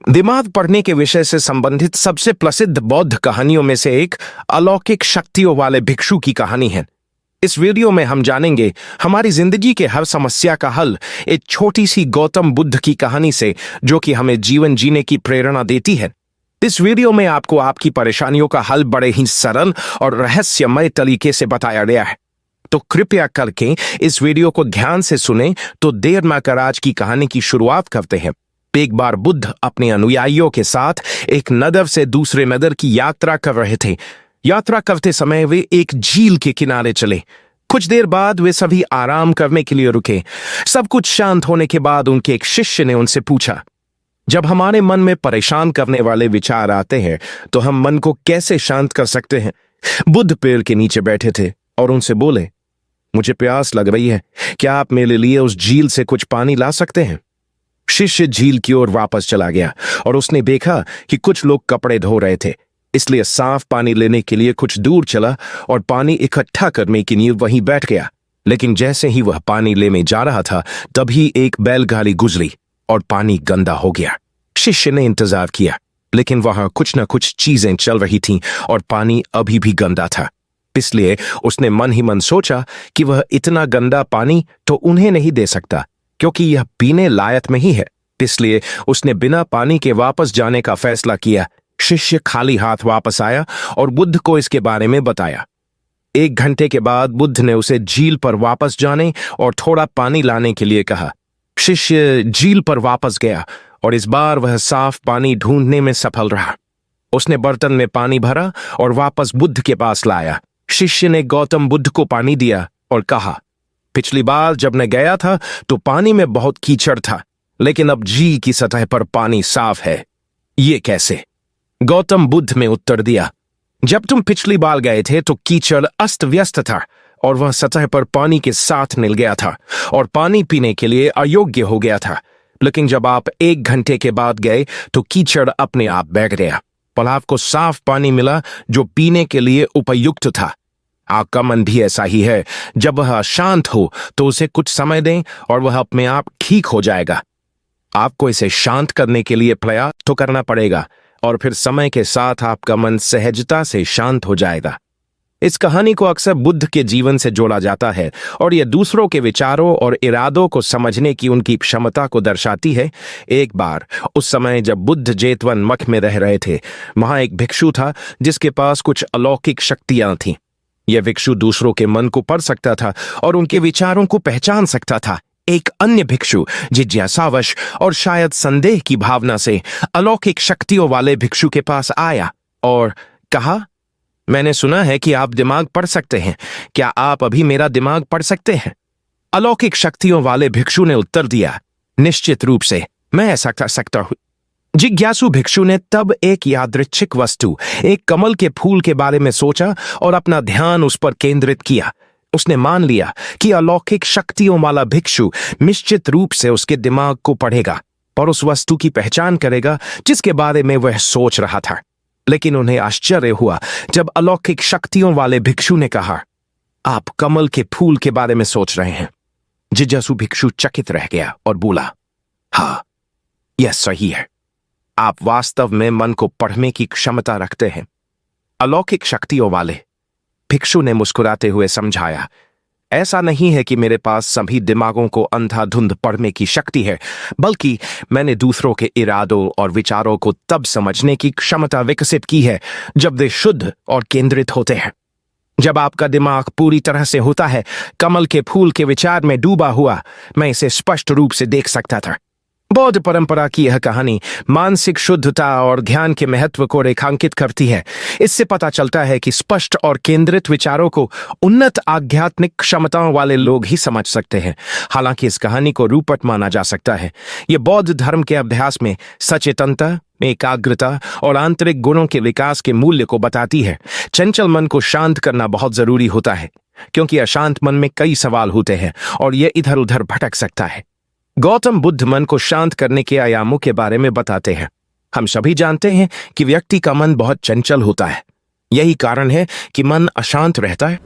दिमाग पढ़ने के विषय से संबंधित सबसे प्रसिद्ध बौद्ध कहानियों में से एक अलौकिक शक्तियों वाले भिक्षु की कहानी है। इस वीडियो में हम जानेंगे हमारी जिंदगी के हर समस्या का हल एक छोटी सी गौतम बुद्ध की कहानी से, जो कि हमें जीवन जीने की प्रेरणा देती है। इस वीडियो में आपको आपकी परेशानियों का हल बड़े ही सरल और रहस्यमय तरीके से बताया गया है, तो कृपया करके इस वीडियो को ध्यान से सुने। तो देर न कर आज की कहानी की शुरुआत करते हैं। एक बार बुद्ध अपने अनुयायियों के साथ एक नगर से दूसरे नगर की यात्रा कर रहे थे। यात्रा करते समय वे एक झील के किनारे चले। कुछ देर बाद वे सभी आराम करने के लिए रुके। सब कुछ शांत होने के बाद उनके एक शिष्य ने उनसे पूछा, जब हमारे मन में परेशान करने वाले विचार आते हैं तो हम मन को कैसे शांत कर सकते हैं? बुद्ध पेड़ के नीचे बैठे थे और उनसे बोले, मुझे प्यास लग रही है, क्या आप मेरे लिए उस झील से कुछ पानी ला सकते हैं? शिष्य झील की ओर वापस चला गया और उसने देखा कि कुछ लोग कपड़े धो रहे थे, इसलिए साफ पानी लेने के लिए कुछ दूर चला और पानी इकट्ठा करने के लिए वहीं बैठ गया। लेकिन जैसे ही वह पानी लेने जा रहा था, तभी एक बैलगाड़ी गुजरी और पानी गंदा हो गया। शिष्य ने इंतजार किया, लेकिन वहां कुछ न कुछ चीजें चल रही थीं और पानी अभी भी गंदा था। इसलिए उसने मन ही मन सोचा कि वह इतना गंदा पानी तो उन्हें नहीं दे सकता, क्योंकि यह पीने लायक नहीं है। इसलिए उसने बिना पानी के वापस जाने का फैसला किया। शिष्य खाली हाथ वापस आया और बुद्ध को इसके बारे में बताया। 1 घंटे के बाद बुद्ध ने उसे झील पर वापस जाने और थोड़ा पानी लाने के लिए कहा। शिष्य झील पर वापस गया और इस बार वह साफ पानी ढूंढने में सफल रहा। उसने बर्तन में पानी भरा और वापस बुद्ध के पास लाया। शिष्य ने गौतम बुद्ध को पानी दिया और कहा, पिछली बार जब मैं गया था तो पानी में बहुत कीचड़ था, लेकिन अब झील की सतह पर पानी साफ है। ये कैसे? गौतम बुद्ध ने उत्तर दिया, जब तुम पिछली बार गए थे तो कीचड़ अस्त व्यस्त था और वह सतह पर पानी के साथ मिल गया था और पानी पीने के लिए अयोग्य हो गया था। लेकिन जब आप 1 घंटे के बाद गए तो कीचड़ अपने आप बैठ गया और आपको साफ पानी मिला जो पीने के लिए उपयुक्त था। आपका मन भी ऐसा ही है, जब वह शांत हो तो उसे कुछ समय दें और वह अपने आप ठीक हो जाएगा। आपको इसे शांत करने के लिए प्रयास तो करना पड़ेगा और फिर समय के साथ आपका मन सहजता से शांत हो जाएगा। इस कहानी को अक्सर बुद्ध के जीवन से जोड़ा जाता है और यह दूसरों के विचारों और इरादों को समझने की उनकी क्षमता को दर्शाती है। एक बार उस समय जब बुद्ध जेतवन मठ में रह रहे थे, वहां एक भिक्षु था जिसके पास कुछ अलौकिक शक्तियां थीं। यह भिक्षु दूसरों के मन को पढ़ सकता था और उनके विचारों को पहचान सकता था। एक अन्य भिक्षु जिज्ञासावश और शायद संदेह की भावना से अलौकिक शक्तियों वाले भिक्षु के पास आया और कहा, मैंने सुना है कि आप दिमाग पढ़ सकते हैं, क्या आप अभी मेरा दिमाग पढ़ सकते हैं? अलौकिक शक्तियों वाले भिक्षु ने उत्तर दिया, निश्चित रूप से मैं ऐसा कर सकता हूं। जिज्ञासु भिक्षु ने तब एक यादृच्छिक वस्तु, एक कमल के फूल के बारे में सोचा और अपना ध्यान उस पर केंद्रित किया। उसने मान लिया कि अलौकिक शक्तियों वाला भिक्षु निश्चित रूप से उसके दिमाग को पढ़ेगा और उस वस्तु की पहचान करेगा जिसके बारे में वह सोच रहा था। लेकिन उन्हें आश्चर्य हुआ जब अलौकिक शक्तियों वाले भिक्षु ने कहा, आप कमल के फूल के बारे में सोच रहे हैं। जिज्ञासु भिक्षु चकित रह गया और बोला, हाँ, यह सही है, आप वास्तव में मन को पढ़ने की क्षमता रखते हैं। अलौकिक शक्तियों वाले भिक्षु ने मुस्कुराते हुए समझाया, ऐसा नहीं है कि मेरे पास सभी दिमागों को अंधाधुंध पढ़ने की शक्ति है, बल्कि मैंने दूसरों के इरादों और विचारों को तब समझने की क्षमता विकसित की है जब वे शुद्ध और केंद्रित होते हैं। जब आपका दिमाग पूरी तरह से होता है कमल के फूल के विचार में डूबा हुआ, मैं इसे स्पष्ट रूप से देख सकता था। बौद्ध परंपरा की यह कहानी मानसिक शुद्धता और ध्यान के महत्व को रेखांकित करती है। इससे पता चलता है कि स्पष्ट और केंद्रित विचारों को उन्नत आध्यात्मिक क्षमताओं वाले लोग ही समझ सकते हैं। हालांकि इस कहानी को रूपक माना जा सकता है। यह बौद्ध धर्म के अभ्यास में सचेतनता, एकाग्रता और आंतरिक गुणों के विकास के मूल्य को बताती है। चंचल मन को शांत करना बहुत जरूरी होता है, क्योंकि अशांत मन में कई सवाल होते हैं और यह इधर उधर भटक सकता है। गौतम बुद्ध मन को शांत करने के आयामों के बारे में बताते हैं। हम सभी जानते हैं कि व्यक्ति का मन बहुत चंचल होता है। यही कारण है कि मन अशांत रहता है।